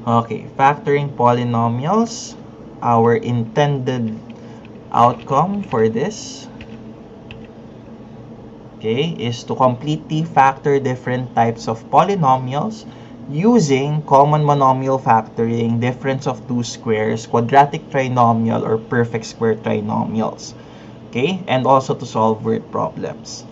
Okay, factoring polynomials. Our intended outcome for this, okay, is to completely factor different types of polynomials using common monomial factoring, difference of two squares, quadratic trinomial, or perfect square trinomials. Okay, and also to solve word problems.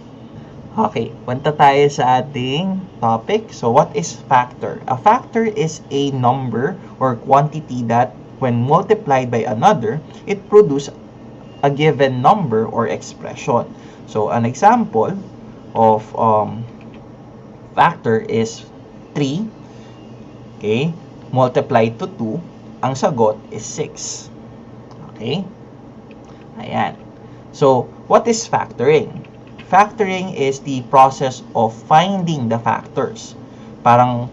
Okay, punta tayo sa ating topic. So, what is factor? A factor is a number or quantity that, when multiplied by another, it produces a given number or expression. So, an example of factor is 3. Okay, multiplied to 2, ang sagot is 6. Okay? Ayan. So, what is factoring? Factoring is the process of finding the factors. Parang,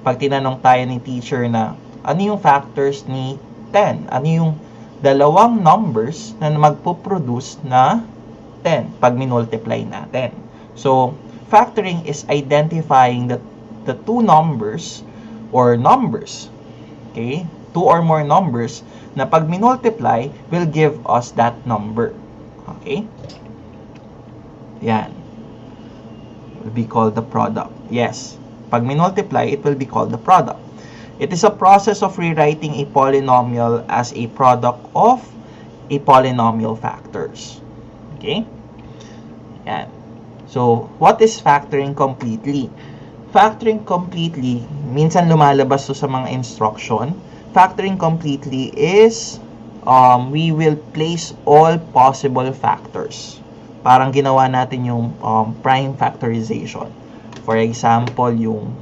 pag tinanong tayo ng teacher na, ano yung factors ni 10? Ano yung dalawang numbers na magpo-produce na 10 pag minultiply natin? So, factoring is identifying the two numbers or numbers, okay? Two or more numbers na pag minultiply will give us that number. Okay? Yan. Will be called the product. Yes. Pag minultiply, it will be called the product. It is a process of rewriting a polynomial as a product of a polynomial factors. Okay? Yan. So, what is factoring completely? Factoring completely, minsan lumalabas to sa mga instruction. Factoring completely is, we will place all possible factors. Parang ginawa natin yung prime factorization. For example, yung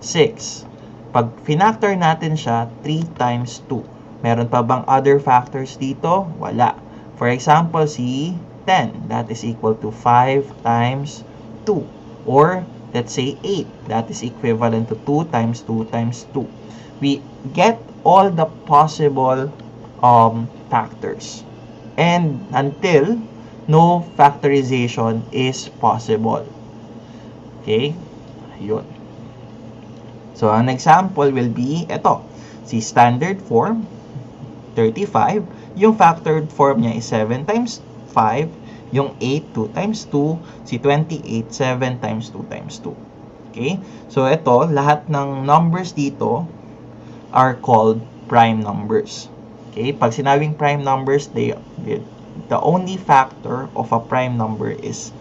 6. Pag finactor natin siya, 3 times 2. Meron pa bang other factors dito? Wala. For example, si 10. That is equal to 5 times 2. Or, let's say 8. That is equivalent to 2 times 2 times 2. We get all the possible factors. And until no factorization is possible. Okay? Yun. So, an example will be, ito, si standard form, 35. Yung factored form niya is 7 times 5. Yung 8, 2 times 2. Si 28, 7 times 2 times 2. Okay? So, ito, lahat ng numbers dito are called prime numbers. Okay? Pag sinabing prime numbers, the only factor of a prime number is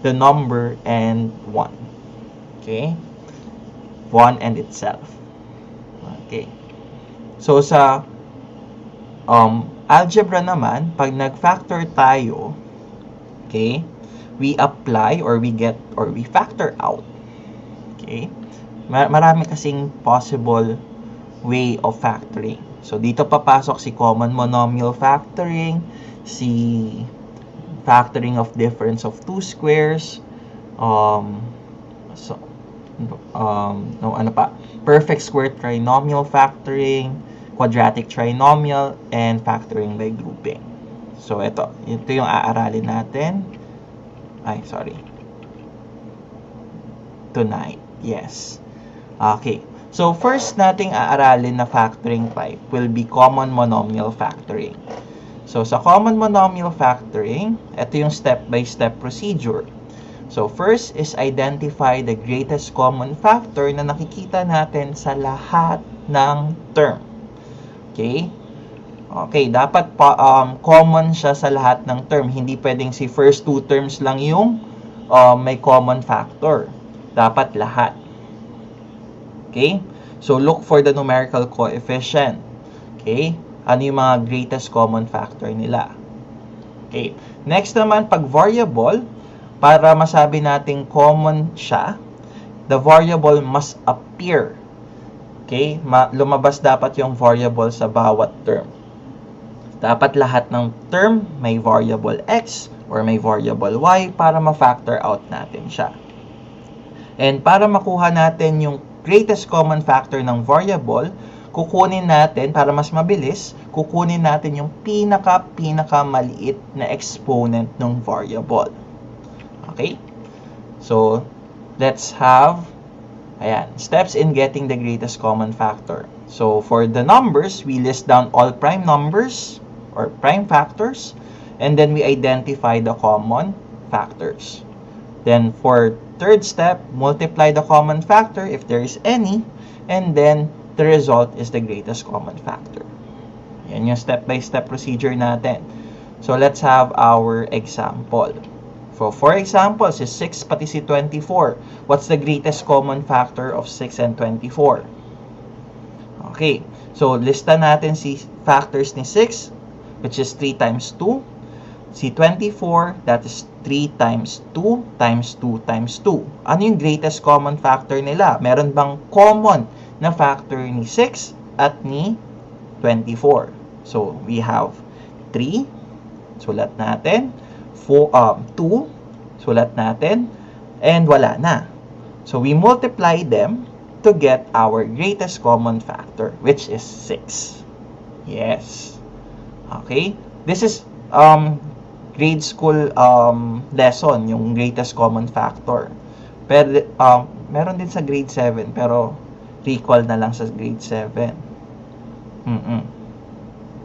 the number and 1. Okay? 1 and itself. Okay. So, sa algebra naman, pag nag-factor tayo, okay, we apply or we get or we factor out. Okay? Marami kasing possible way of factoring. So, dito papasok si common monomial factoring, si factoring of difference of two squares, perfect square trinomial factoring, quadratic trinomial, and factoring by grouping. So, ito yung aaralin natin. Tonight. Yes. Okay. So, first nating aaralin na factoring type will be common monomial factoring. So, sa common monomial factoring, ito yung step-by-step procedure. So, first is identify the greatest common factor na nakikita natin sa lahat ng term. Okay? Okay, dapat common siya sa lahat ng term. Hindi pwedeng si first two terms lang yung may common factor. Dapat lahat. Okay? So, look for the numerical coefficient. Okay? Ano yung mga greatest common factor nila. Okay. Next naman, pag variable, para masabi nating common siya, the variable must appear. Okay? Lumabas dapat yung variable sa bawat term. Dapat lahat ng term may variable x or may variable y para ma-factor out natin siya. And para makuha natin yung greatest common factor ng variable, kukunin natin, para mas mabilis, kukunin natin yung pinaka-maliit na exponent ng variable. Okay? So, let's have Ayan, steps in getting the greatest common factor. So, for the numbers, we list down all prime numbers or prime factors, and then we identify the common factors. Then, for third step, multiply the common factor if there is any, and then the result is the greatest common factor. Yan yung step-by-step procedure natin. So, let's have our example. So, for example, si 6 pati si 24. What's the greatest common factor of 6 and 24? Okay. So, lista natin si factors ni 6, which is 3 times 2. Si 24, that is 3 times 2 times 2 times 2. Ano yung greatest common factor nila? Meron bang common na factor ni 6 at ni 24? So, we have 3. Sulat natin. 2, sulat natin, and wala na. So, we multiply them to get our greatest common factor, which is 6. Yes. Okay? This is grade school lesson, yung greatest common factor. Pero, meron din sa grade 7, pero recall na lang sa grade 7.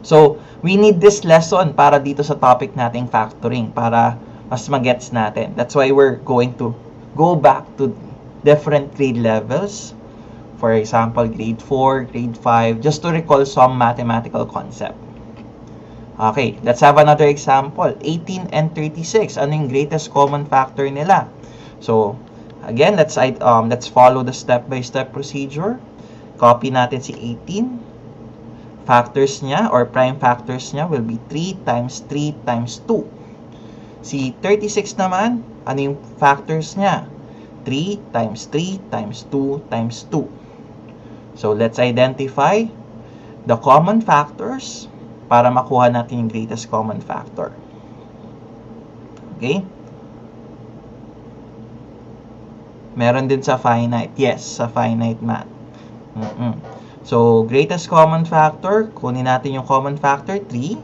So, we need this lesson para dito sa topic nating factoring, para mas magets natin. That's why we're going to go back to different grade levels. For example, grade 4, grade 5, just to recall some mathematical concept. Okay, let's have another example. 18 and 36. Ano yung greatest common factor nila? So, again, let's follow the step-by-step procedure. Copy natin si 18. Factors niya or prime factors niya will be 3 times 3 times 2. Si 36 naman, ano yung factors niya? 3 times 3 times 2 times 2. So, let's identify the common factors para makuha natin yung greatest common factor. Okay? Meron din sa finite. Yes, sa finite math. So, greatest common factor, kunin natin yung common factor, 3,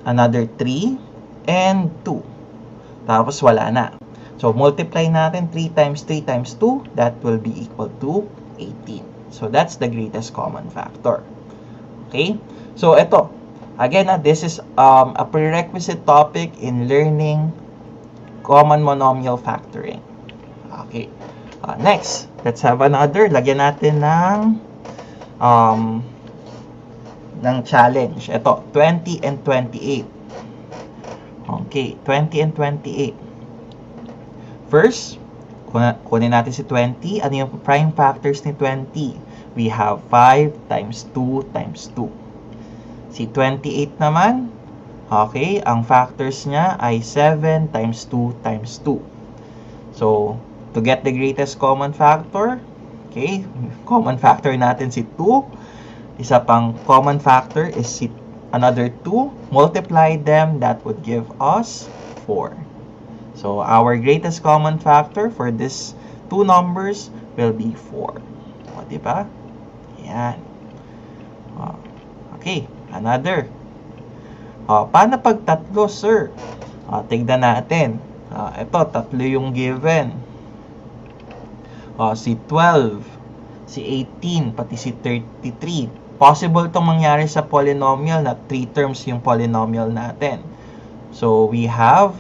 another 3, and 2. Tapos, wala na. So, multiply natin 3 times 3 times 2, that will be equal to 18. So, that's the greatest common factor. Okay? So, ito. Again, this is a prerequisite topic in learning common monomial factoring. Okay. Next, let's have another. Lagyan natin ng challenge. Ito, 20 and 28. Okay, 20 and 28. First, kunin natin si 20. Ano yung prime factors ni 20? We have 5 times 2 times 2. Si 28 naman, okay, ang factors niya ay 7 times 2 times 2. So, to get the greatest common factor, okay, common factor natin si 2. Isa pang common factor is si another 2. Multiply them, that would give us 4. So, our greatest common factor for these two numbers will be 4. O, diba? Yan. Okay, another. Paano pag tatlo, sir? Tignan natin. Ito, tatlo yung given. Si 12, si 18, pati si 33. Possible itong mangyari sa polynomial na 3 terms yung polynomial natin. So, we have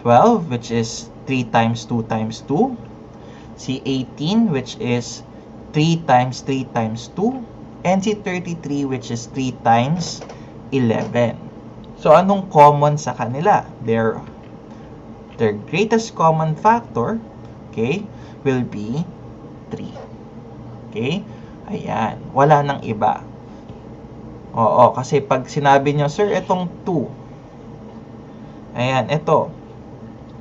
12, which is 3 times 2 times 2. Si 18, which is 3 times 3 times 2. And si 33, which is 3 times 11. So, anong common sa kanila? Their greatest common factor, okay, will be 3. Okay? Ayan. Wala nang iba. Oo, kasi pag sinabi nyo, sir, itong 2. Ayan, ito.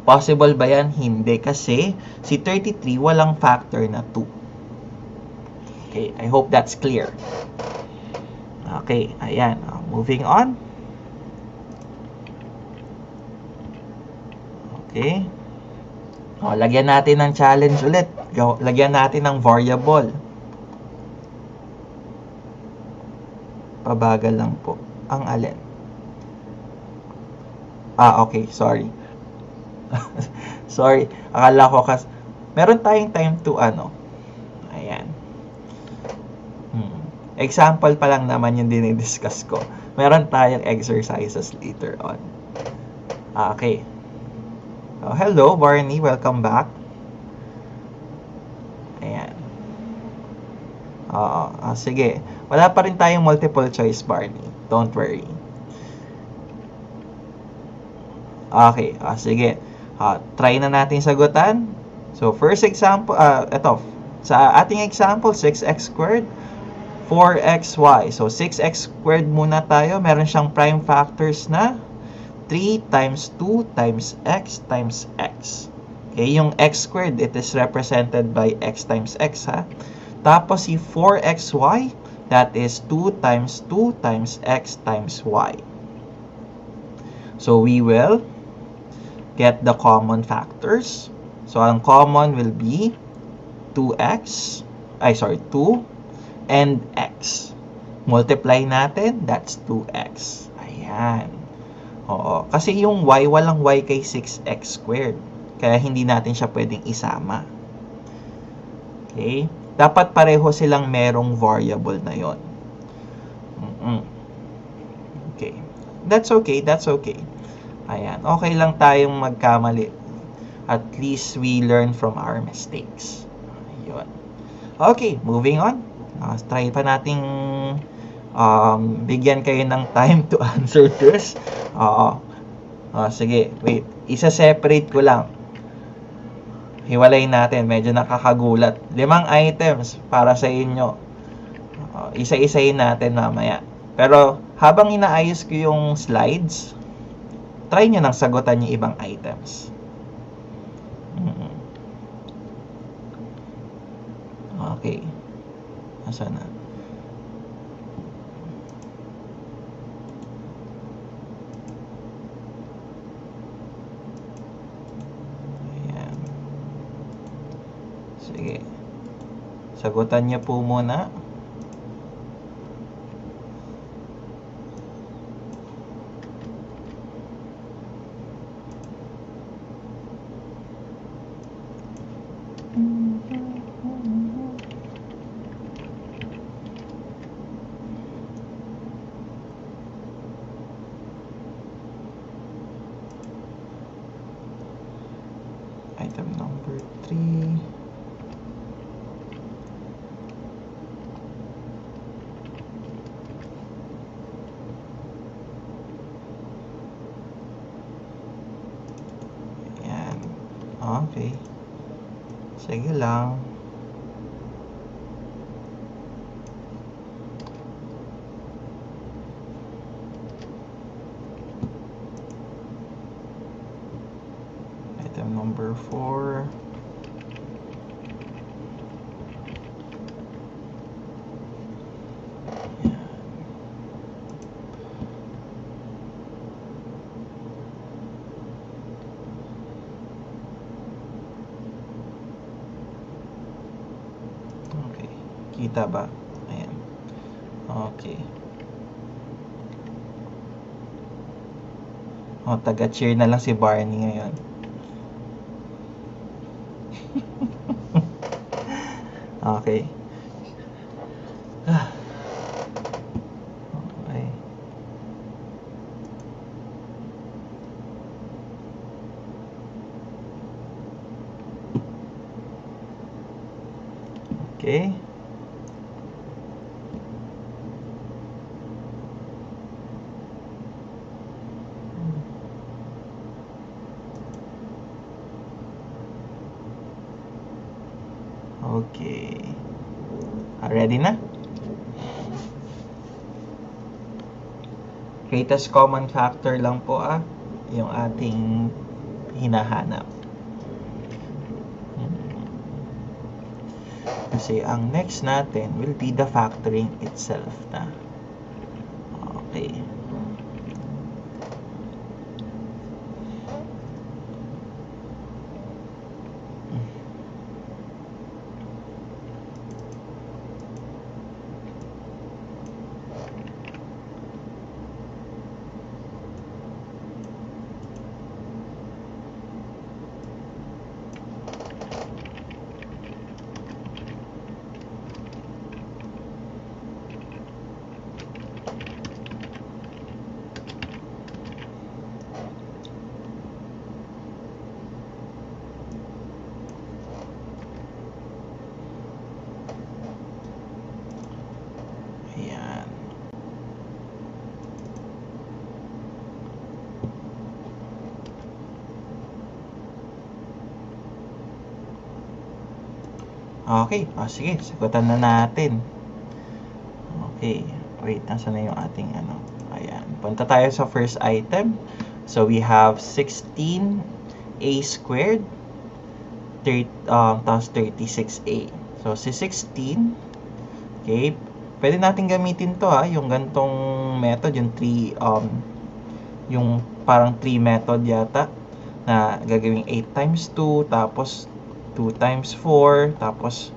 Possible ba yan? Hindi. Kasi si 33, walang factor na 2. Okay, I hope that's clear. Okay, ayan. Moving on. Okay. Lagyan natin ng challenge ulit. Lagyan natin ng variable. Pabagal lang po. Ang alin? Okay. Sorry. Sorry. Akala ko meron tayong time to Ayan. Example pa lang naman yung dinidiscuss ko. Meron tayong exercises later on. Okay. Oh, hello, Barney. Welcome back. Ayan. Sige. Wala pa rin tayong multiple choice, Barney. Don't worry. Okay. Sige. Try na natin sagutan. So, first example, ito. Sa ating example, 6x squared, 4xy. So, 6x squared muna tayo. Meron siyang prime factors na 3 times 2 times x times x. Okay, yung x squared, it is represented by x times x, ha? Tapos, si 4xy, that is 2 times 2 times x times y. So, we will get the common factors. So, ang common will be 2 and x. Multiply natin, that's 2x. Ayan. Oo. Kasi yung y, walang y kay 6x squared. Kaya hindi natin siya pwedeng isama. Okay? Dapat pareho silang merong variable na yon. Okay. That's okay. Ayan. Okay lang tayong magkamali. At least we learn from our mistakes. Ayun. Okay, moving on. Try pa nating bigyan kayo ng time to answer this. Sige, wait. Isa-separate ko lang. Hiwalay natin. Medyo nakakagulat. 5 items para sa inyo. Isa-isayin natin mamaya. Pero habang inaayos ko yung slides, try nyo nang sagutan yung ibang items. Okay. Nasaan na? Ayan. Sige. Sagutan niyo po muna. Item number 3. Ayan. Okay. Sige lang. Item number 4. Okay. Kita ba? Ayan. Okay. Taga-cheer na lang si Barney ngayon. Okay. Okay. Okay. Okay. Ready na? Greatest common factor lang po yung ating hinahanap. Kasi ang next natin will be the factoring itself na. Okay. Ayan. Okay, sige, sagutan na natin. Okay, wait, nasa na yung ating ano? Ayan, punta tayo sa first item. So, we have 16a squared tapos 36a. So, si 16, okay, pwede natin gamitin to yung gantong method, yung yung parang 3 method yata, na gagawing 8 times 2, tapos 2 times 4, tapos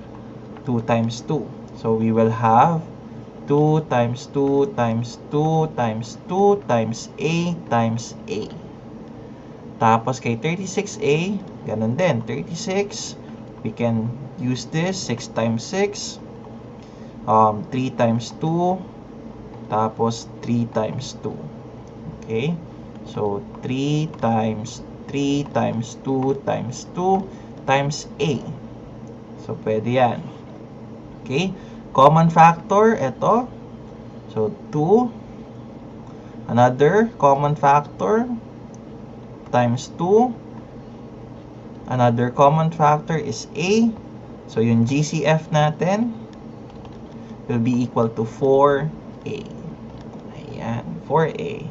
2 times 2. So, we will have 2 times 2 times 2 times 2 times a times a. Tapos, kay 36a, ganun din. 36, we can use this. 6 times 6, 3 times 2, tapos 3 times 2. Okay? So, 3 times 3 times 2 times 2 times a. So, pwede yan. Okay? Common factor, ito. So, 2. Another common factor times 2. Another common factor is a. So, yung GCF natin will be equal to 4a. Ayan, 4a.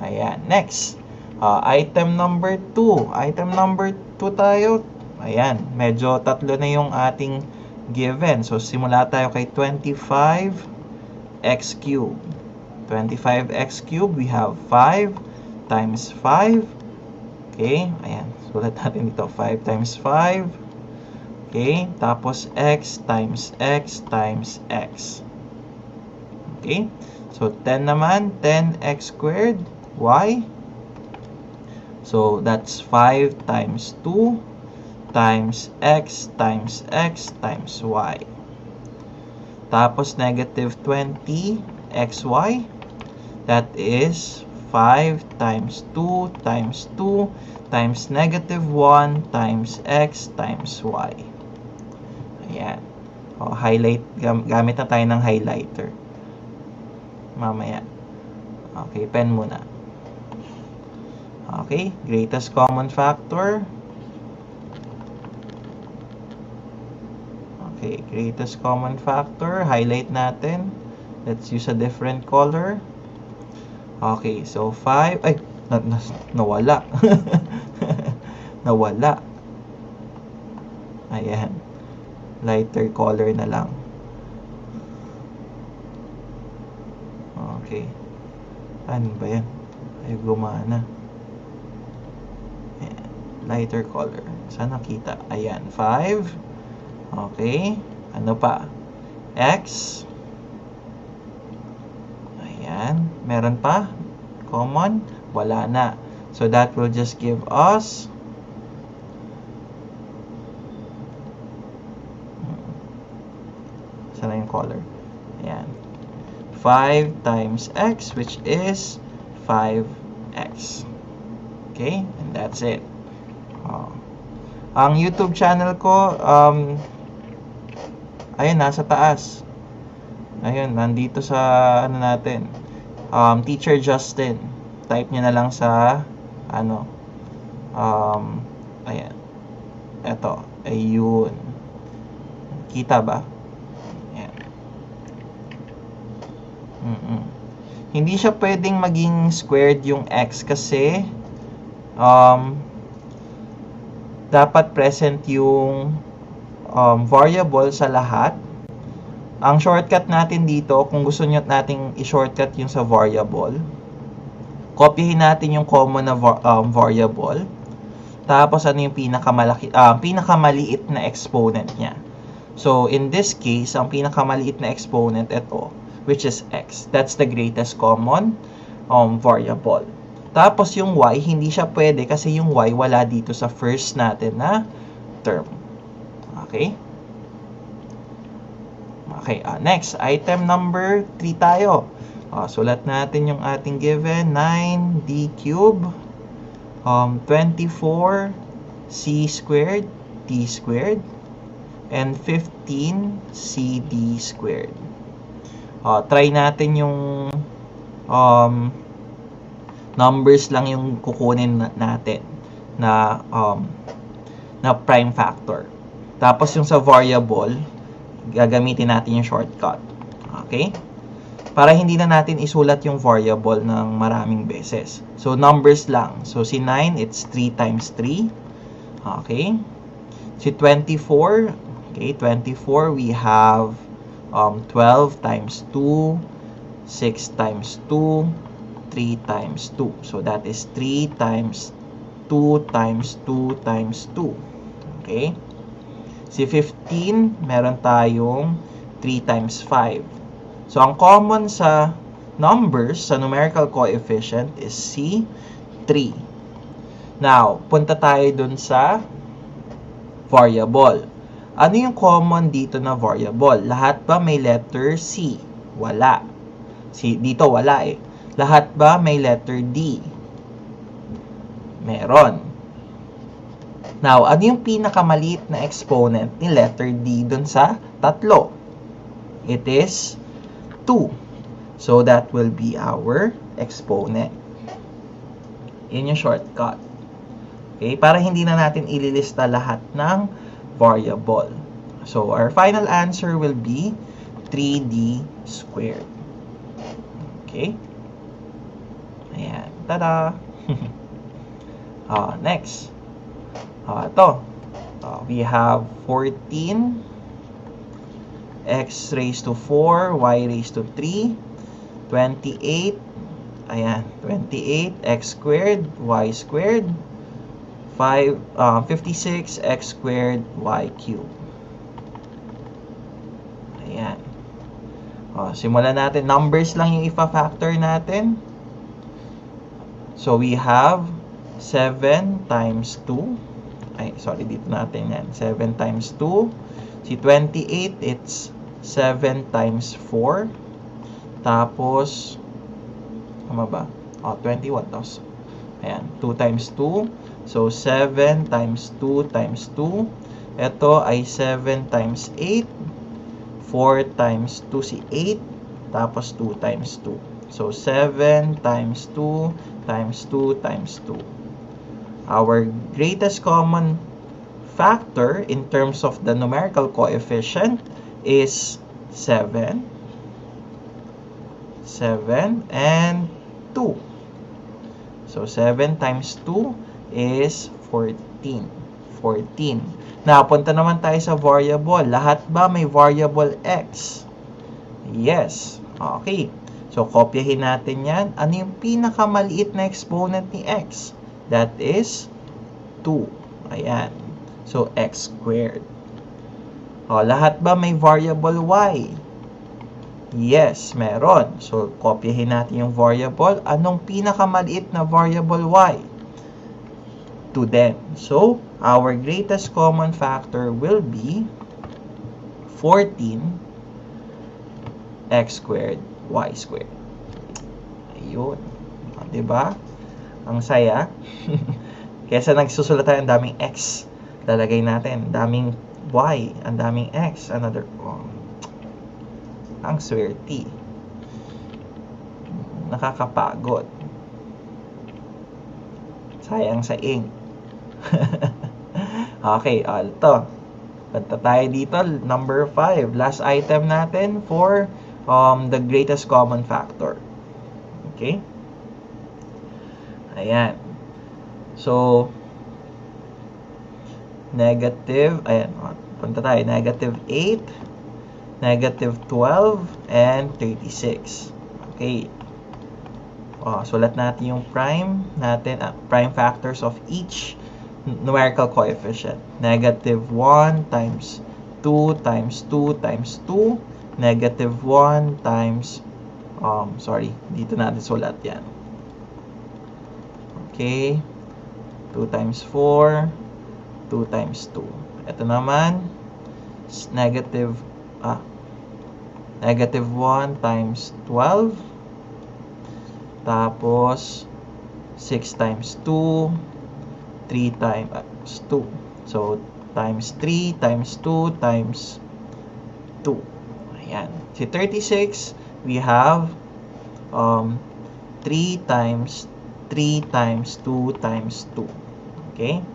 Ayan, next. Item number 2. Item number 2 tayo. Ayan, medyo tatlo na yung ating given. So, simula tayo kay 25x cubed. 25x cubed, we have 5 times 5. Okay, ayan. Sulat natin dito, 5 times 5. Okay, tapos x times x times x. Okay, so 10 naman, 10x squared, y. So, that's 5 times 2 times x times x times y. Tapos, negative 20 xy. That is 5 times 2 times 2 times negative 1 times x times y. Ayan. O, highlight. Gamit na tayo ng highlighter. Mamaya. Okay, pen muna. Okay, greatest common factor. Okay, greatest common factor. Highlight natin. Let's use a different color. Okay, so 5. Ay, nawala. Nawala. Ayan. Lighter color na lang. Okay. Ano ba yan? Ay, gumana. Ayan. Lighter color. Saan nakita? Ayan, 5. Okay. Ano pa? X. Ayan. Meron pa? Common? Wala na. So, that will just give us saan na yung color? Ayan. 5 times x, which is 5x. Okay? And that's it. Ang YouTube channel ko, ayun, nasa taas. Ayun, nandito sa, ano natin, Teacher Justin. Type nyo na lang sa, ano, ayan. Eto, ayun. Kita ba? Ayan. Hindi siya pwedeng maging squared yung x kasi, dapat present yung variable sa lahat. Ang shortcut natin dito, kung gusto nyo nating i-shortcut yung sa variable, copyhin natin yung common na variable. Tapos ano yung pinakamaliit na exponent niya. So, in this case, ang pinakamaliit na exponent, ito, which is x. That's the greatest common variable. Tapos yung y, hindi siya pwede kasi yung y wala dito sa first natin na term. Okay? Okay, next, item number 3 tayo. Sulat natin yung ating given, 9d cubed, 24c squared, t squared. and 15CD squared. Try natin yung numbers lang yung kukunin natin na prime factor. Tapos yung sa variable, gagamitin natin yung shortcut. Okay? Para hindi na natin isulat yung variable ng maraming beses. So, numbers lang. So, si 9, it's 3 times 3. Okay? Si 24, okay, 24, we have 12 times 2, 6 times 2, 3 times 2. So, that is 3 times 2 times 2 times 2. Okay? Si 15, meron tayong 3 times 5. So, ang common sa numbers, sa numerical coefficient is si 3. Now, punta tayo dun sa variable. Ano yung common dito na variable? Lahat ba may letter C? Wala. Dito wala eh. Lahat ba may letter D? Meron. Now, ano yung pinakamaliit na exponent ni letter D dun sa tatlo? It is 2. So, that will be our exponent. Yun yung shortcut. Okay? Para hindi na natin ililista lahat ng variable. So, our final answer will be 3D squared. Okay? Ayan. Tada! Next. Ito. We have 14 x raised to 4, y raised to 3, 28, ayan, 28 x squared, y squared, 56 x squared, y cubed. Ayan. Simulan natin. Numbers lang yung ifa-factor natin. So, we have 7 times 2. Ay, sorry, dito natin yan. 7 times 2. Si 28, it's 7 times 4. Tapos, ano ba? 21. Tapos, ayan, 2 times 2. So, 7 times 2 times 2. Ito ay 7 times 8. 4 times 2 si 8. Tapos, 2 times 2. So, 7 times 2 times 2 times 2. Our greatest common factor in terms of the numerical coefficient is 7, 7, and 2. So, 7 times 2 is 14. 14. Now, punta naman tayo sa variable. Lahat ba may variable x? Yes. Okay. So, kopyahin natin yan. Ano yung pinakamaliit na exponent ni x? That is 2. Ayan. So, x squared. Lahat ba may variable y? Yes, meron. So, kopyahin natin yung variable. Anong pinakamaliit na variable y? 2 din. So, our greatest common factor will be 14 x squared, y squared. Ayun. Diba? Ang saya. Kesa nagsusulat tayo, ang daming x. Lalagay natin, daming y, ang daming x. Another, ang swerte. Nakakapagod. Sayang sa ink. Okay, ito. Punta tayo dito, number 5. Last item natin for the greatest common factor. Okay? Ayan. So, negative, ayan, punta tayo, negative 8, negative 12, and 36. Okay. Sulat natin yung prime natin, prime factors of each numerical coefficient. Negative 1 times 2 times 2 times 2, negative 1 times, dito natin sulat yan. Okay. 2 times 4, 2 times 2. Ito naman, negative 1 times 12. Tapos, 6 times 2, 3 times 2. So, times 3 times 2 times 2. Ayan. Si 36, we have 3 times 3 times 2 times 2. Okay?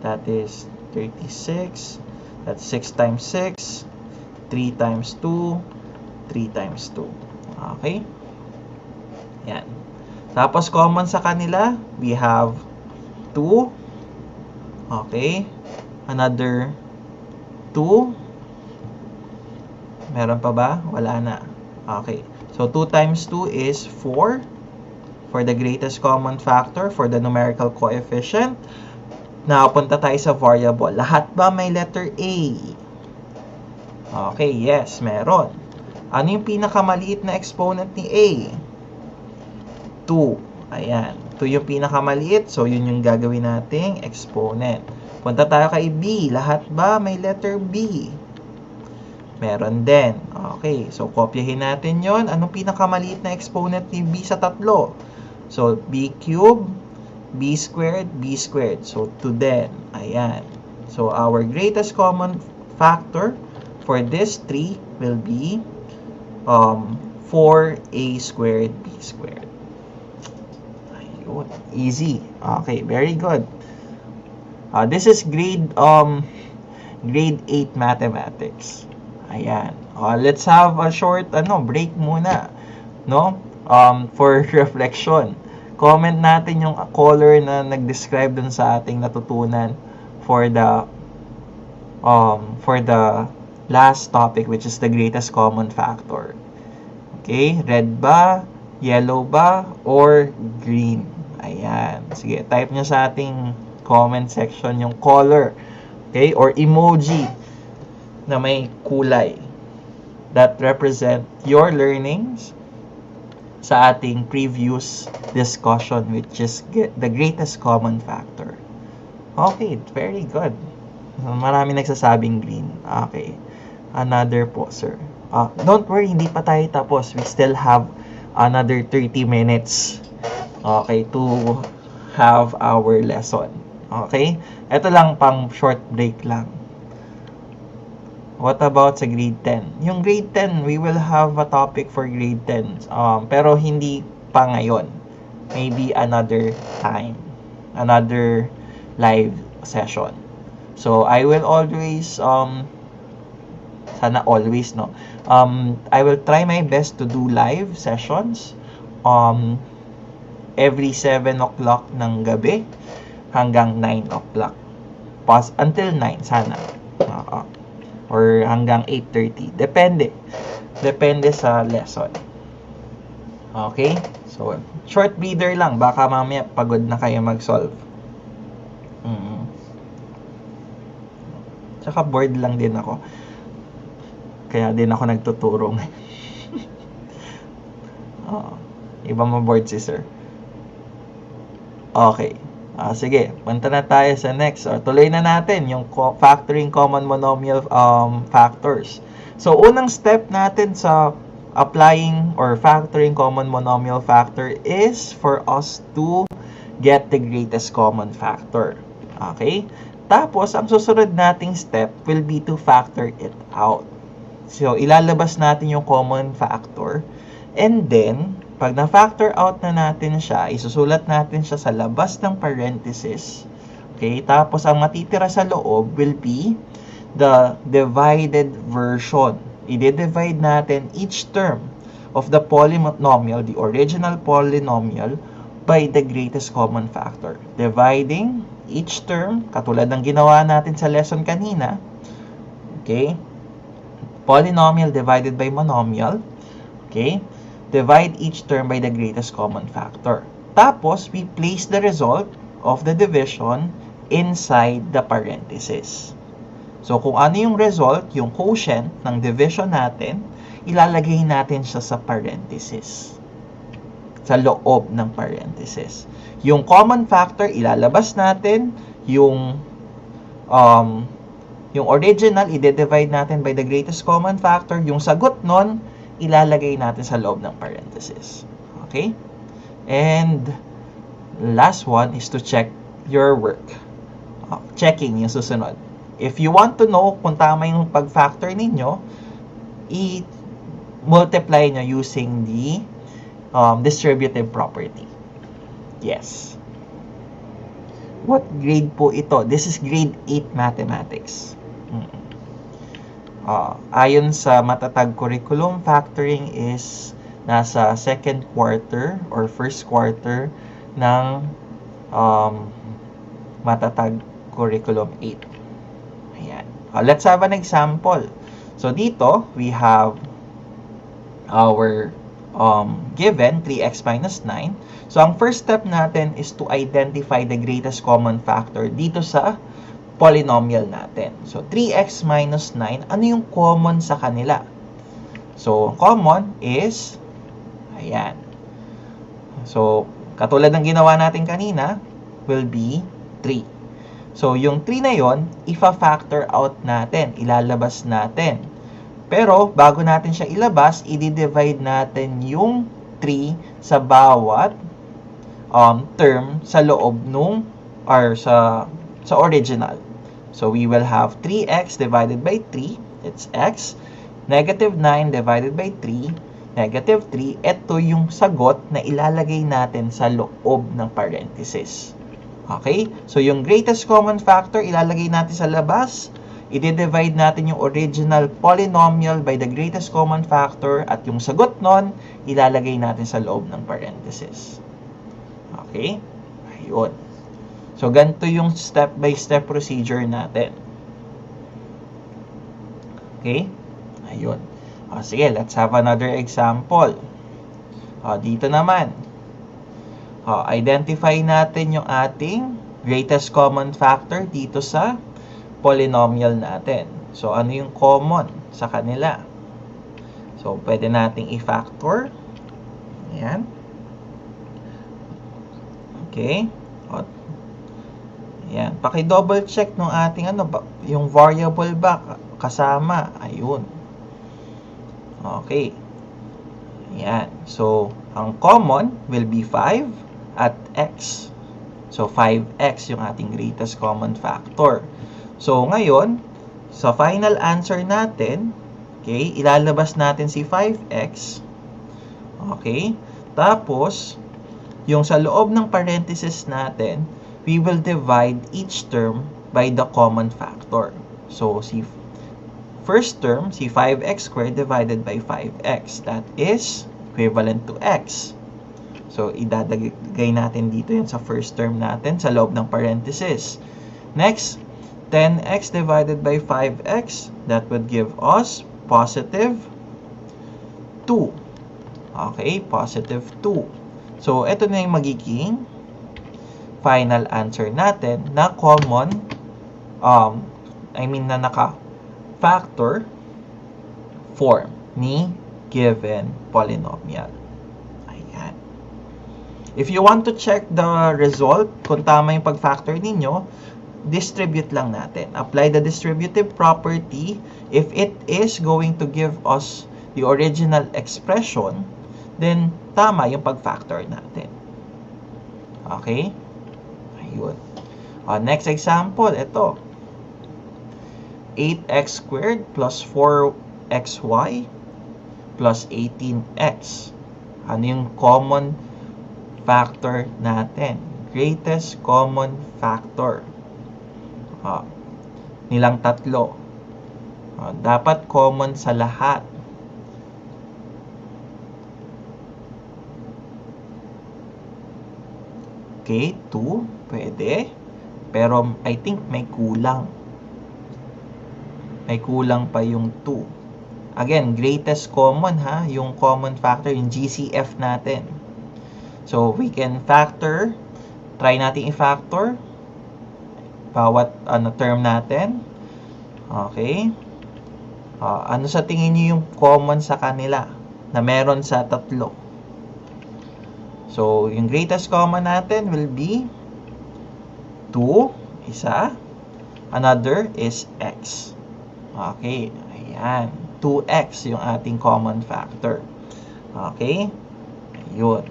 That is 36. That's 6 times 6. 3 times 2. 3 times 2. Okay? Yan. Tapos, common sa kanila, we have 2. Okay? Another 2. Meron pa ba? Wala na. Okay. So, 2 times 2 is 4 for the greatest common factor for the numerical coefficient. Now, punta tayo sa variable. Lahat ba may letter A? Okay, yes, meron. Ano yung pinakamaliit na exponent ni A? 2. Ayan. 2 yung pinakamaliit. So, yun yung gagawin nating exponent. Punta tayo kay B. Lahat ba may letter B? Meron din. Okay. So, kopyahin natin yon. Anong pinakamaliit na exponent ni B sa tatlo? So, B cubed, B squared, B squared. So, 2 din. Ayan. So, our greatest common factor for this 3 will be 4A squared, B squared. Ayun. Easy. Okay. Very good. This is grade 8 mathematics. Ayan. Let's have a short break muna, no? For reflection. Comment natin yung caller na nag-describe dun sa ating natutunan for the last topic, which is the greatest common factor. Okay? Red ba? Yellow ba? Or green? Ayan. Sige, type nyo sa ating comment section yung color. Okay? Or emoji na may kulay that represent your learnings sa ating previous discussion, which is the greatest common factor. Okay, very good. Marami nagsasabing green. Okay. Another po, sir. Don't worry, hindi pa tayo tapos. We still have another 30 minutes, okay, to have our lesson. Okay? Ito lang, pang short break lang. What about sa grade 10? Yung grade 10, we will have a topic for grade 10. Pero hindi pa ngayon. Maybe another time. Another live session. So, I will always, sana always, no? I will try my best to do live sessions every 7 o'clock ng gabi hanggang 9 o'clock. Until 9, sana. Or hanggang 8:30. Depende. Depende sa lesson. Okay? So, short breather lang. Baka mamaya pagod na kayo mag-solve. Tsaka bored lang din ako. Kaya din ako nagtuturo. Iba ma-board si sir. Okay. Sige, punta na tayo sa next. Tuloy na natin yung factoring common monomial factors. So, unang step natin sa applying or factoring common monomial factor is for us to get the greatest common factor. Okay? Tapos, ang susunod nating step will be to factor it out. So, ilalabas natin yung common factor. And then, pag na-factor out na natin siya, isusulat natin siya sa labas ng parenthesis. Okay? Tapos, ang matitira sa loob will be the divided version. I-divide natin each term of the polynomial, the original polynomial, by the greatest common factor. Dividing each term, katulad ng ginawa natin sa lesson kanina. Okay? Polynomial divided by monomial. Okay? Divide each term by the greatest common factor. Tapos, we place the result of the division inside the parenthesis. So, kung ano yung result, yung quotient ng division natin, ilalagay natin siya sa parenthesis. Sa loob ng parenthesis. Yung common factor, ilalabas natin. Yung original, i-divide natin by the greatest common factor. Yung sagot nun, ilalagay natin sa loob ng parenthesis. Okay? And last one is to check your work. Checking yung susunod. If you want to know kung tama yung pag-factor ninyo, i-multiply nyo using the distributive property. Yes. What grade po ito? This is grade 8 mathematics. Ayon sa matatag curriculum, factoring is nasa second quarter or first quarter ng matatag curriculum 8. Ayan. Let's have an example. So dito, we have our given 3x minus 9. So ang first step natin is to identify the greatest common factor dito sa polynomial natin. So 3x minus 9, ano yung common sa kanila? So common is, ayan. So katulad ng ginawa natin kanina, will be 3. So yung 3 na yon, ifa-factor out natin, ilalabas natin. Pero bago natin siya ilabas, i-divide natin yung 3 sa bawat term sa loob nung or sa original. So we will have 3x divided by 3, it's x. Negative 9 divided by 3, negative 3. Ito yung sagot na ilalagay natin sa loob ng parenthesis. Okay? So yung greatest common factor, ilalagay natin sa labas. I-divide natin yung original polynomial by the greatest common factor at yung sagot nun, ilalagay natin sa loob ng parenthesis. Okay? Ayun. So, ganito yung step-by-step procedure natin. Okay? Ayun. Sige, let's have another example. Dito naman. Identify natin yung ating greatest common factor dito sa polynomial natin. So, ano yung common sa kanila? So, pwede nating i-factor. Ayan. Okay. Ayan. Paki-double check nung ating yung variable ba kasama. Ayun. Okay. Ayan. So, ang common will be 5 at x. So, 5x yung ating greatest common factor. So, ngayon, sa final answer natin, okay, ilalabas natin si 5x. Okay? Tapos, yung sa loob ng parenthesis natin, we will divide each term by the common factor. So, si first term, si 5x squared divided by 5x. That is equivalent to x. So, idadagay natin dito yun sa first term natin sa loob ng parenthesis. Next, 10x divided by 5x. That would give us positive 2. Okay, positive 2. So, ito na yung magiging final answer natin na common, na naka-factor form ni given polynomial. Ayan. If you want to check the result, kung tama yung pag-factor ninyo, distribute lang natin. Apply the distributive property. If it is going to give us the original expression, then tama yung pag-factor natin. Okay? Ayun. Next example, ito. 8x squared plus 4xy plus 18x. Ano yung common factor natin? Greatest common factor. Nilang tatlo. Dapat common sa lahat. Okay, 2, pwede. Pero I think may kulang. May kulang pa yung 2. Again, greatest common yung common factor, yung GCF natin. So, we can factor. Try natin i-factor. Bawat term natin. Okay. Ano sa tingin niyo yung common sa kanila na meron sa tatlo? So, yung greatest common natin will be 2, isa. Another is x. Okay, ayan. 2x yung ating common factor. Okay? Ayun.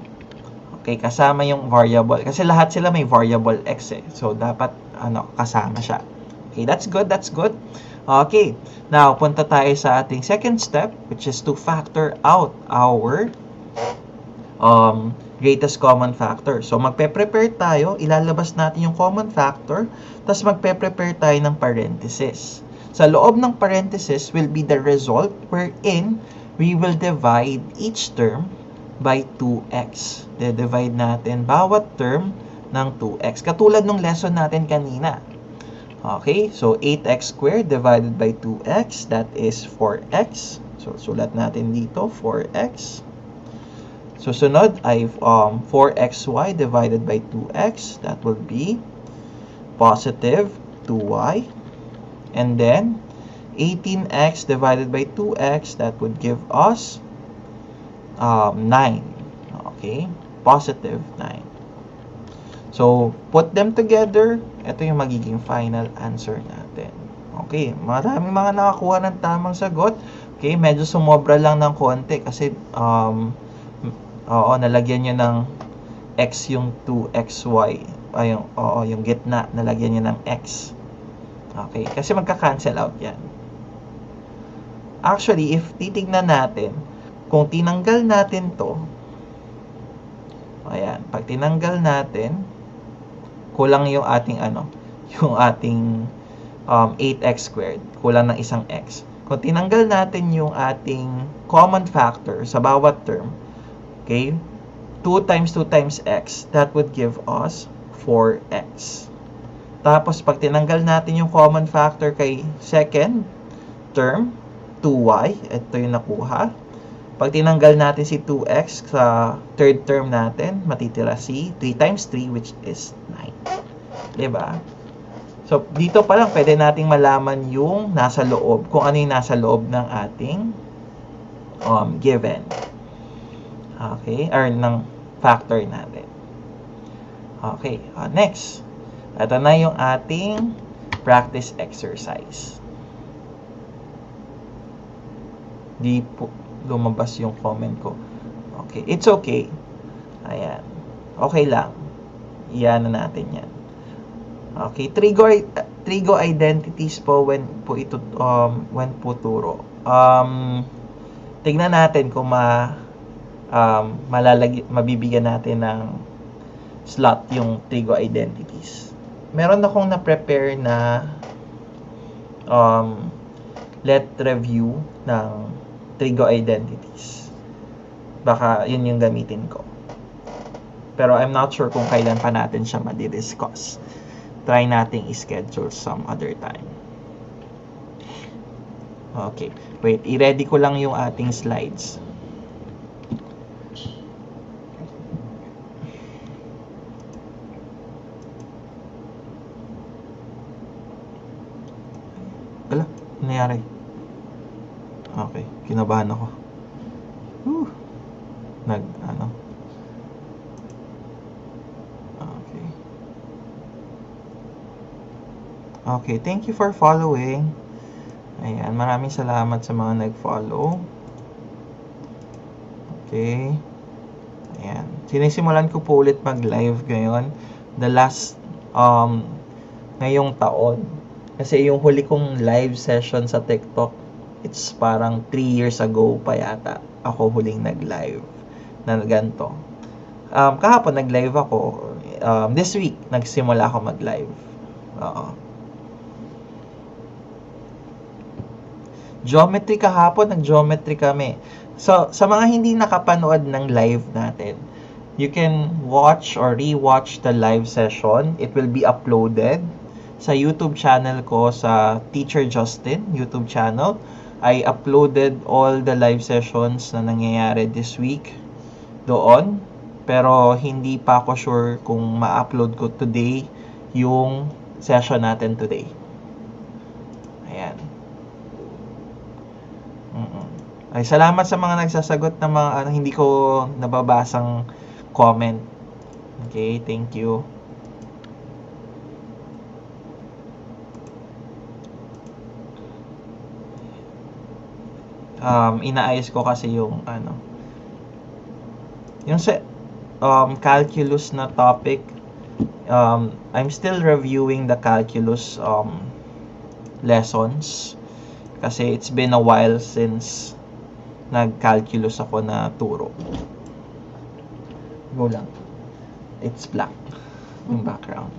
Okay, kasama yung variable. Kasi lahat sila may variable x eh. So, dapat kasama siya. Okay, that's good, that's good. Okay, now punta tayo sa ating second step, which is to factor out our greatest common factor. So, magpe-prepare tayo, ilalabas natin yung common factor, tapos magpe-prepare tayo ng parenthesis. Sa loob ng parenthesis will be the result wherein we will divide each term by 2x. De-divide natin bawat term ng 2x. Katulad nung lesson natin kanina. Okay, so 8x squared divided by 2x, that is 4x. So, sulat natin dito, 4x. Susunod ay 4xy divided by 2x, that will be positive 2y. And then, 18x divided by 2x, that would give us 9. Okay, positive 9. So, put them together, ito yung magiging final answer natin. Okay, maraming mga nakakuha ng tamang sagot. Okay, medyo sumobra lang ng konti kasi nalagyan nyo ng x yung 2xy. Yung gitna, nalagyan nyo ng x. Okay, kasi magka-cancel out yan. Actually, if titignan natin, kung tinanggal natin to, ayan, pag tinanggal natin, kulang yung ating yung ating 8x squared, kulang ng isang x. Kung tinanggal natin yung ating common factor sa bawat term, okay, 2 times 2 times x, that would give us 4x. Tapos, pag tinanggal natin yung common factor kay second term, 2y, ito yung nakuha. Pag tinanggal natin si 2x sa third term natin, matitira si 3 times 3, which is 9. Diba? So, dito pa lang, pwede nating malaman yung nasa loob, kung ano yung nasa loob ng ating given. Okay? Or ng factor natin. Okay. Next. Ito na yung ating practice exercise. Di po lumabas yung comment ko. Okay. It's okay. Ayan. Okay lang. Iyan na natin yan. Okay. Trigo identities po when po turo. Tignan natin kung mabibigyan natin ng slot yung trigo identities. Meron akong na-prepare na let review ng trigo identities. Baka yun yung gamitin ko. Pero I'm not sure kung kailan pa natin siya madi-discuss. Try nating i-schedule some other time. Okay. Wait, i-ready ko lang yung ating slides. Ala, nangyari? Okay, kinabahan ako. Okay. Okay, thank you for following. Ayan, maraming salamat sa mga nag-follow. Okay. Ayan. Sinisimulan ko po ulit mag-live ngayon. The last, ngayong taon. Kasi yung huli kong live session sa TikTok, it's parang 3 years ago pa yata ako huling nag-live na ganito. Kahapon nag-live ako. This week, nagsimula ako mag-live. Geometry kahapon, nag-geometry kami. So, sa mga hindi nakapanood ng live natin, you can watch or re-watch the live session. It will be uploaded sa YouTube channel ko, sa Teacher Justin YouTube channel. I uploaded all the live sessions na nangyayari this week doon. Pero hindi pa ako sure kung ma-upload ko today yung session natin today. Ayan. Ay, salamat sa mga nagsasagot ng mga hindi ko nababasang comment. Okay, thank you. Inaayos ko kasi yung yung calculus na topic. I'm still reviewing the calculus lessons. Kasi it's been a while since nag-calculus ako na turo. Go lang. It's black. Yung background.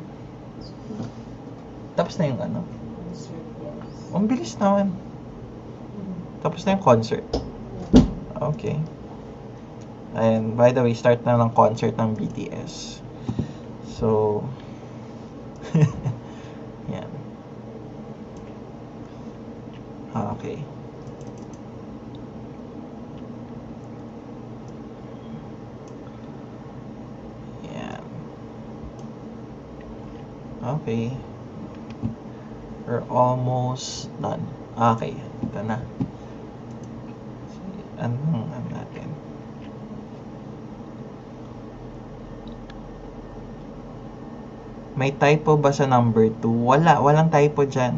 Tapos na yung ano? Ang bilis naman. Tapos na yung concert. Okay. And by the way, start na ng concert ng BTS. So, yan. Okay. Yan. Okay. We're almost done. Okay. Ito na. Ano natin? May typo ba sa number 2? Wala. Walang typo dyan.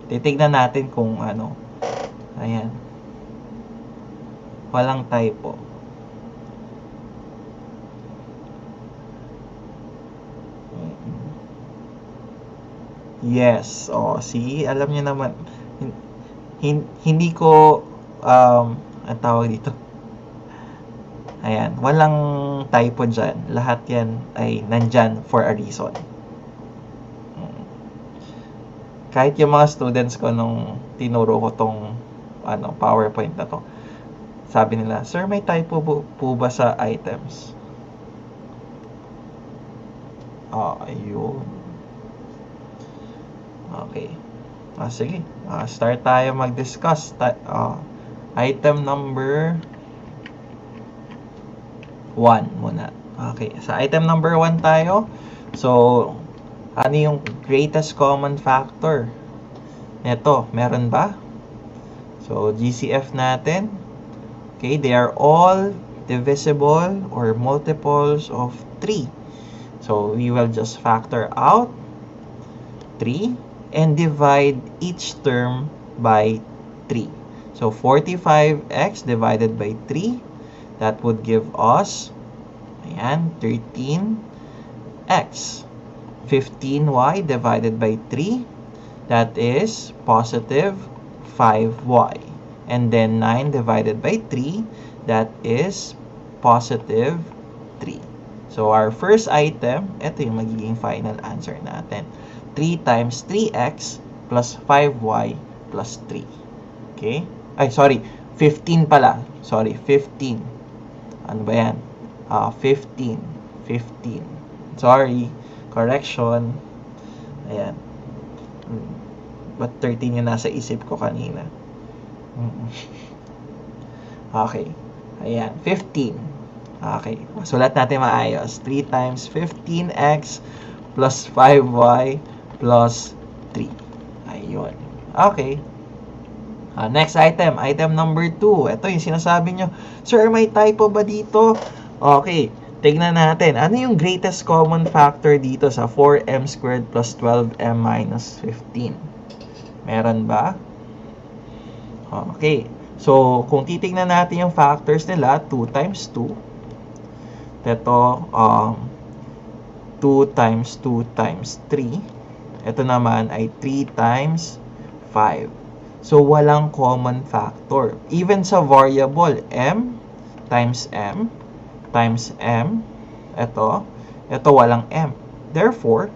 Titignan natin kung ano. Ayan. Walang typo. Yes. Oh, see? Alam niyo naman. Hindi ko ang tawag dito. Ayan. Walang typo dyan. Lahat yan ay nandyan for a reason. Kahit yung mga students ko nung tinuro ko tong PowerPoint na to, sabi nila, "Sir, may typo po ba sa items?" Ayun. Okay. Sige. Start tayo mag-discuss. Item number 1 muna. Okay. Sa item number 1 tayo. So, ano yung greatest common factor? Ito, meron ba? So, GCF natin. Okay, they are all divisible or multiples of 3. So, we will just factor out 3 and divide each term by 3. So, 45x divided by 3, that would give us, ayan, 13x. 15y divided by 3, that is positive 5y. And then 9 divided by 3, that is positive 3. So our first item, ito yung magiging final answer natin. 3 times 3x plus 5y plus 3. Okay? Ay, sorry. 15 pala. Sorry, 15. Ano ba yan? 15. 15. Sorry. Correction. Ayan. But 13 yung nasa isip ko kanina. Okay. Ayan. 15. Okay. Sulat natin maayos. 3 times 15x plus 5y plus 3. Ayun. Okay. Next item. Item number 2. Ito yung sinasabi nyo. Sir, may typo ba dito? Okay. Tignan natin, ano yung greatest common factor dito sa 4m squared plus 12m minus 15? Meron ba? Okay. So, kung titignan natin yung factors nila, 2 times 2. Ito, 2 times 2 times 3. Ito naman ay 3 times 5. So, walang common factor. Even sa variable, m times m, times m, ito walang m. Therefore,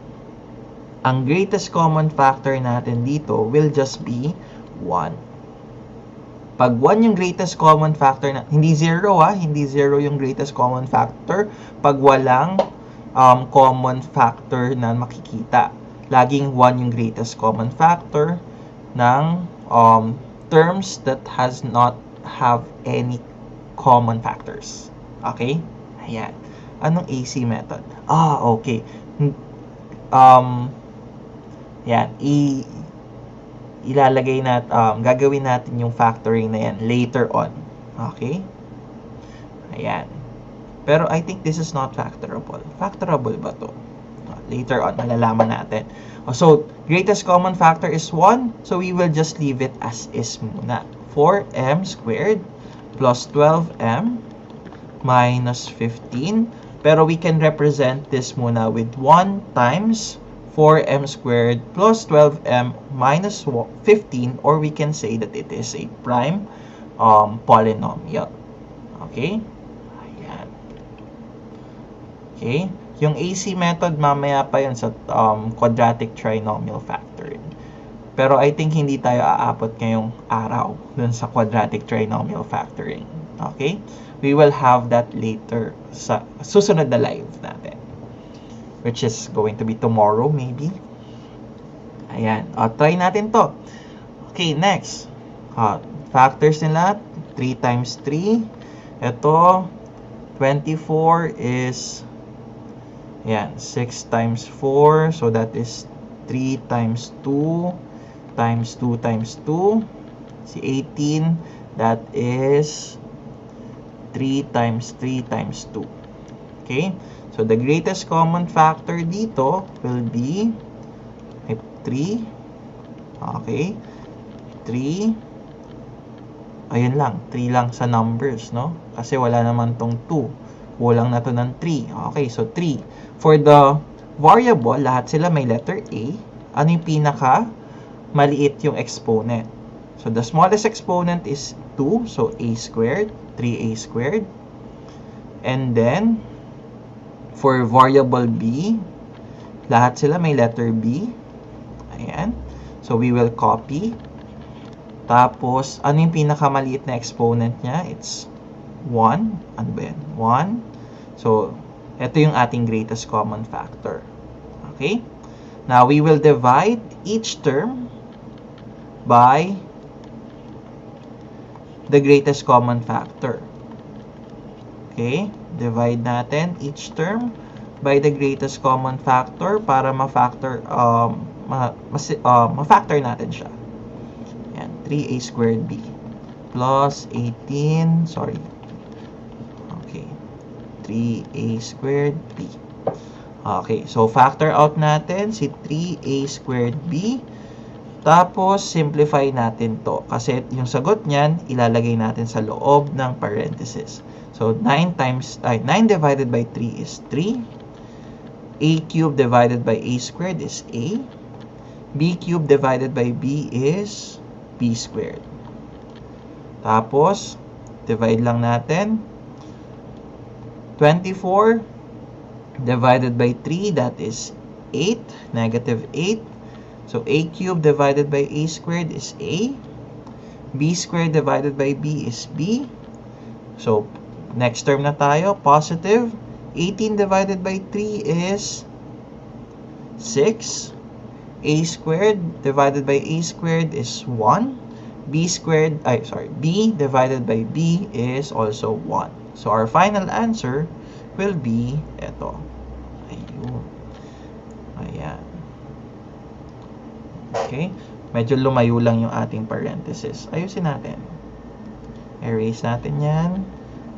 ang greatest common factor natin dito will just be 1. Pag 1 yung greatest common factor, hindi 0 hindi 0 yung greatest common factor pag walang common factor na makikita. Laging 1 yung greatest common factor ng terms that has not have any common factors. Okay? Ayan. Anong AC method? Okay. Yan. Ilalagay natin, gagawin natin yung factoring na yan later on. Okay? Ayan. Pero I think this is not factorable. Factorable ba to? Later on, malalaman natin. So, greatest common factor is 1. So, we will just leave it as is muna. 4m squared plus 12m minus 15. Pero we can represent this muna with 1 times 4m squared plus 12m minus 15, or we can say that it is a prime polynomial. Okay? Ayan. Okay? Yung AC method, mamaya pa yun sa quadratic trinomial factoring. Pero I think hindi tayo aabot ngayong araw dun sa quadratic trinomial factoring. Okay? We will have that later sa susunod na live natin, which is going to be tomorrow maybe. Ayan. Try natin to. Okay, next. Factors nila, 3 times 3. Ito, 24 is, ayan, 6 times 4. So that is 3 times 2 times 2 times 2. Si 18, that is 3 times 3 times 2. Okay? So, the greatest common factor dito will be 3. Okay? 3. Ayun lang. 3 lang sa numbers, no? Kasi wala naman tong 2. Kulang na to ng 3. Okay, so 3. For the variable, lahat sila may letter A. Ano yung pinaka maliit yung exponent? So, the smallest exponent is 2. So, A squared. 3A squared. And then, for variable B, lahat sila may letter B. Ayan. So, we will copy. Tapos, ano yung pinakamaliit na exponent niya? It's 1. Ano ba yan? 1. So, ito yung ating greatest common factor. Okay? Now, we will divide each term by the greatest common factor. Okay? Divide natin each term by the greatest common factor para ma-factor natin siya. Yan, 3a squared b plus 18, sorry. Okay. 3a squared b. Okay, so factor out natin si 3a squared b. Tapos, simplify natin to. Kasi yung sagot niyan, ilalagay natin sa loob ng parenthesis. So, 9 divided by 3 is 3. A cubed divided by a squared is a. B cubed divided by b is b squared. Tapos, divide lang natin. 24 divided by 3, that is 8, negative 8. So, a cubed divided by a squared is a. B squared divided by b is b. So, next term na tayo, positive. 18 divided by 3 is 6. A squared divided by a squared is 1. B divided by b is also 1. So, our final answer will be ito. Ayun. Ayan. Okay? Medyo lumayo lang yung ating parenthesis. Ayusin natin. Erase natin yan.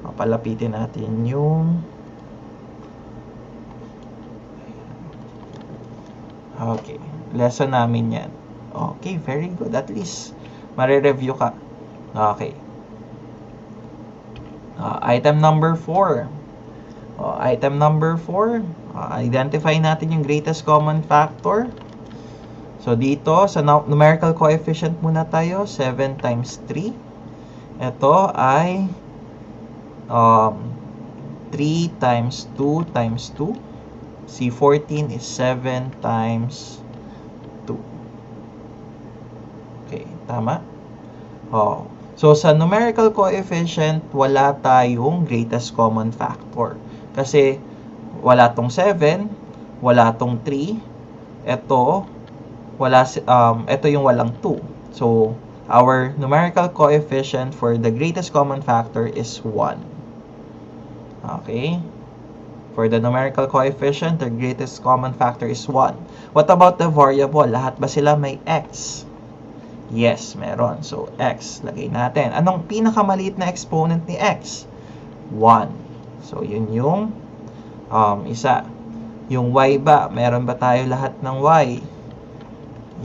Papalapitin natin yung okay. Lesson namin yan. Okay, very good. At least, mare-review ka. Okay. Item number 4. Item number 4. Identify natin yung greatest common factor. So, dito, sa numerical coefficient muna tayo, 7 times 3. Ito ay 3 times 2 times 2. Si 14 is 7 times 2. Okay, tama? So, sa numerical coefficient, wala tayong greatest common factor. Kasi, wala tong 7, wala tong 3, ito yung walang 2. So, our numerical coefficient for the greatest common factor is 1. Okay? For the numerical coefficient, the greatest common factor is 1. What about the variable? Lahat ba sila may x? Yes, meron. So, x. Lagay natin. Anong pinakamaliit na exponent ni x? 1. So, yun yung isa. Yung y ba? Meron ba tayo lahat ng y?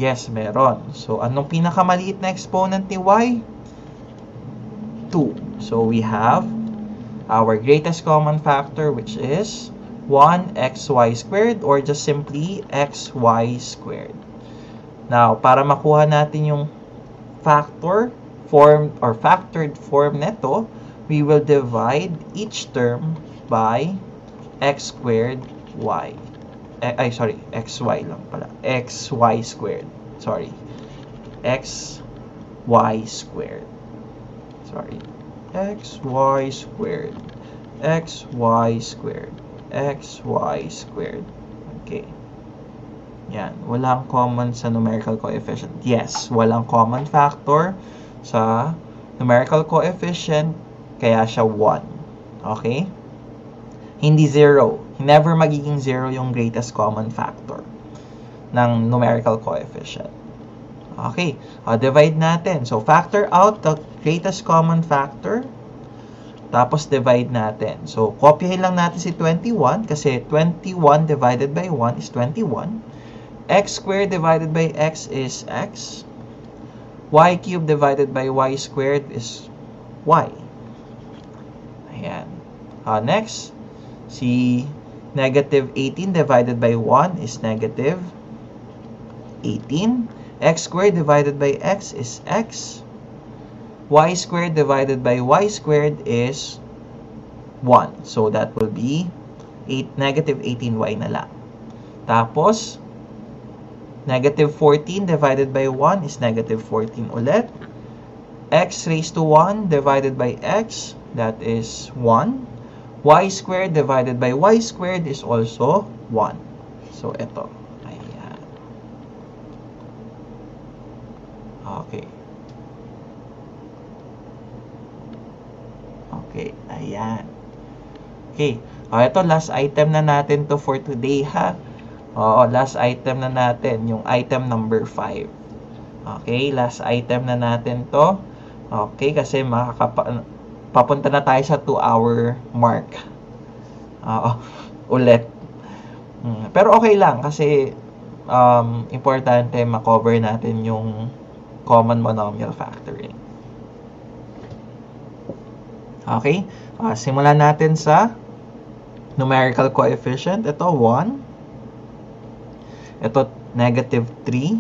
Yes, meron. So, anong pinakamaliit na exponent ni y? 2. So, we have our greatest common factor, which is 1xy squared or just simply xy squared. Now, para makuha natin yung factor form or factored form nito, we will divide each term by x squared y. Xy lang pala. Xy squared. Sorry. Xy squared. Sorry. Xy squared. Xy squared. Xy squared. Okay. Yan. Walang common sa numerical coefficient. Yes, walang common factor sa numerical coefficient, kaya siya 1. Okay? Hindi 0. Never magiging 0 yung greatest common factor ng numerical coefficient. Okay. Divide natin. So, factor out the greatest common factor. Tapos, divide natin. So, kopyahin lang natin si 21 kasi 21 divided by 1 is 21. X squared divided by x is x. Y cubed divided by y squared is y. Ayan. Next, si negative 18 divided by 1 is negative 18. X squared divided by x is x. Y squared divided by y squared is 1. So, that will be negative 18y na lang. Tapos, negative 14 divided by 1 is negative 14 ulit. X raised to 1 divided by x, that is 1. Y squared divided by y squared is also 1. So, ito. Ayan. Okay. Okay. Ayan. Okay. Ito, last item na natin to for today, ha? Oo, last item na natin, yung item number 5. Okay, last item na natin to. Okay, kasi papunta na tayo sa 2-hour mark. Oo, ulit. Pero okay lang kasi importante makover natin yung common monomial factoring. Okay, simulan natin sa numerical coefficient. Ito, 1. Ito, negative 3.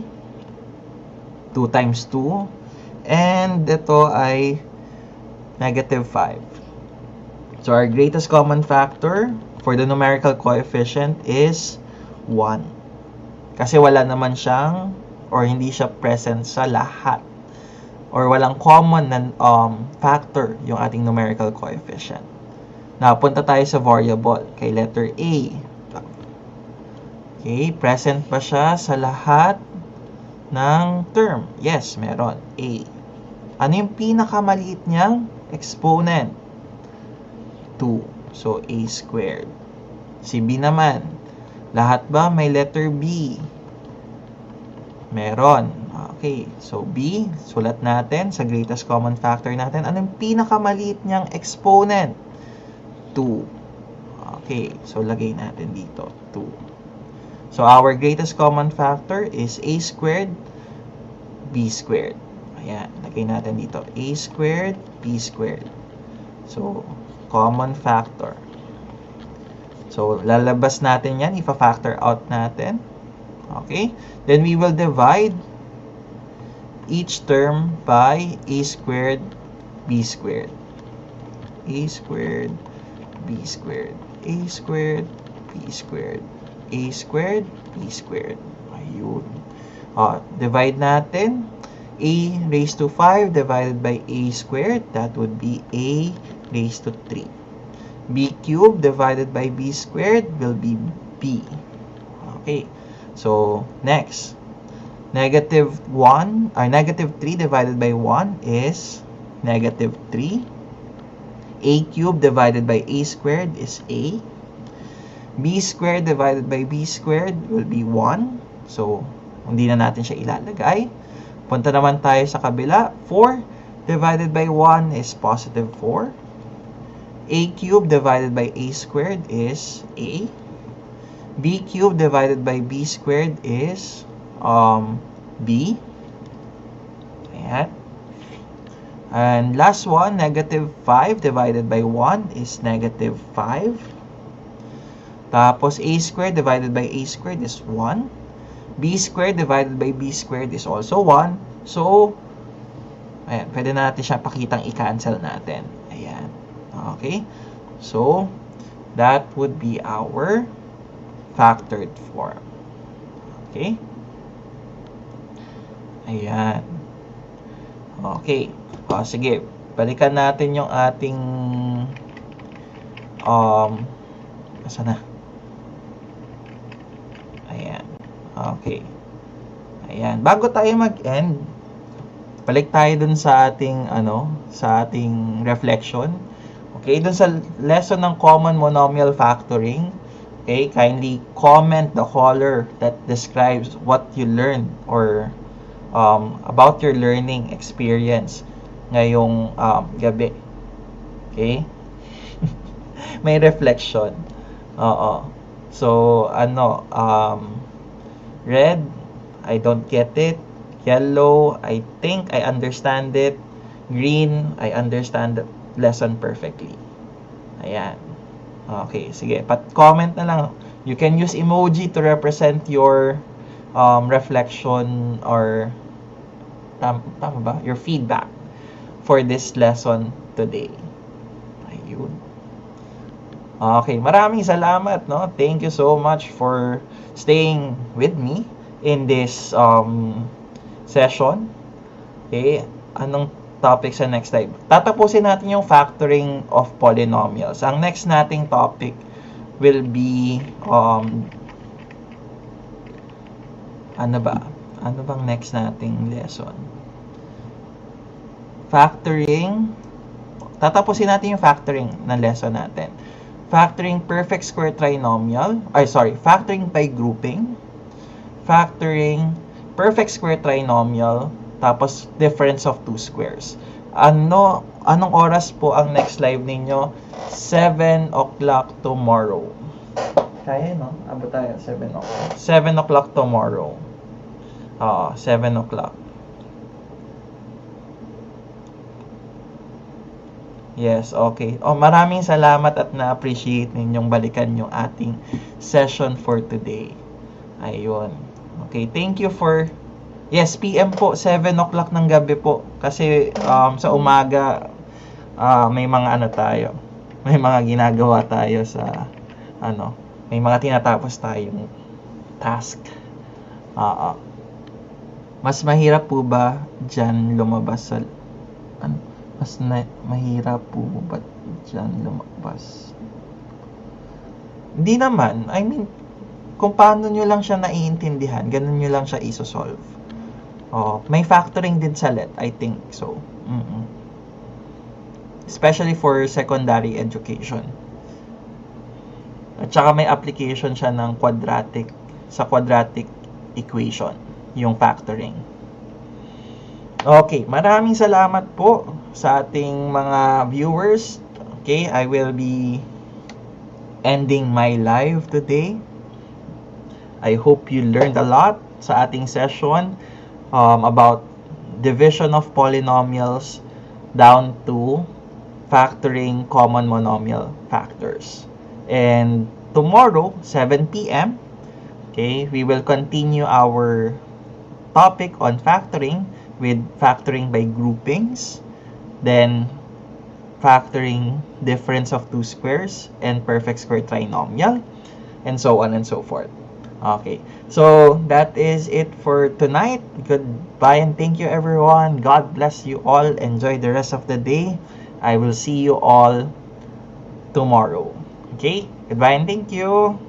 2 times 2. And ito ay negative 5. So, our greatest common factor for the numerical coefficient is 1. Kasi wala naman siyang, or hindi siya present sa lahat. Or walang common na factor yung ating numerical coefficient. Now, punta tayo sa variable. Kay letter A. Okay, present ba siya sa lahat ng term? Yes, meron. A. Ano yung pinakamaliit niyang exponent? 2. So, A squared. Si B naman. Lahat ba may letter B? Meron. Okay, so B, sulat natin sa greatest common factor natin. Ano yung pinakamaliit niyang exponent? 2. Okay, so lagay natin dito, 2. So, our greatest common factor is A squared, B squared. Ayan, lagay natin dito. A squared, B squared. So, common factor. So, lalabas natin yan. Ipa-factor out natin. Okay? Then, we will divide each term by A squared, B squared. A squared, B squared. A squared, B squared. A squared, B squared. Ayun. Divide natin. A raised to 5 divided by A squared. That would be A raised to 3. B cubed divided by B squared will be B. Okay. So, next. Negative 1, or negative 3 divided by 1 is negative 3. A cubed divided by A squared is A. B squared divided by B squared will be 1. So, hindi na natin siya ilalagay. Punta naman tayo sa kabila. 4 divided by 1 is positive 4. A cubed divided by A squared is A. B cubed divided by B squared is B. Ayan. And last one, negative 5 divided by 1 is negative 5. Tapos, a squared divided by a squared is 1. B squared divided by B squared is also 1. So, ayan, pwede natin siya pakitang i-cancel natin. Ayan. Okay? So, that would be our factored form. Okay? Ayan. Okay. O, sige. Balikan natin yung ating asa na? Ayan. Okay. Ayan. Bago tayo mag-end, balik tayo dun sa ating sa ating reflection. Okay, dun sa lesson ng common monomial factoring, okay, kindly comment the color that describes what you learned or about your learning experience ngayong gabi. Okay? May reflection. Oo. So, red, I don't get it. Yellow, I think I understand it. Green, I understand the lesson perfectly. Ayan. Okay, sige. Comment na lang. You can use emoji to represent your reflection or tama ba? Your feedback for this lesson today. Ayun. Okay, maraming salamat, no? Thank you so much for staying with me in this session. Okay, anong topic sa next time? Tatapusin natin yung factoring of polynomials. Ang next nating topic will be ano bang next nating lesson? Factoring. Tatapusin natin yung factoring na lesson natin. Factoring perfect square trinomial. Factoring by grouping. Factoring perfect square trinomial. Tapos difference of two squares. Anong oras po ang next live ninyo? 7 o'clock tomorrow. Kaya, no? Abot tayo, 7 o'clock. 7 o'clock tomorrow. 7 o'clock. Yes, okay. Maraming salamat at na-appreciate ninyong balikan yung ating session for today. Ayun. Okay, thank you for... Yes, PM po, 7 o'clock ng gabi po. Kasi sa umaga, may mga tayo. May mga ginagawa tayo sa, may mga tinatapos tayong task. Mas mahirap po ba dyan lumabas sa... mahirap po ba dyan lumabas? Hindi naman. I mean, kung paano nyo lang siya naiintindihan, ganun nyo lang siya isosolve. May factoring din sa LET, I think so. Especially for secondary education. At saka may application siya ng quadratic equation, yung factoring. Okay, maraming salamat po sa ating mga viewers. Okay, I will be ending my live today. I hope you learned a lot sa ating session about division of polynomials down to factoring common monomial factors. And tomorrow, 7 p.m., okay, we will continue our topic on factoring with factoring by groupings, then factoring difference of two squares and perfect square trinomial, and so on and so forth. Okay, so that is it for tonight. Goodbye and thank you everyone. God bless you all. Enjoy the rest of the day. I will see you all tomorrow. Okay, goodbye and thank you.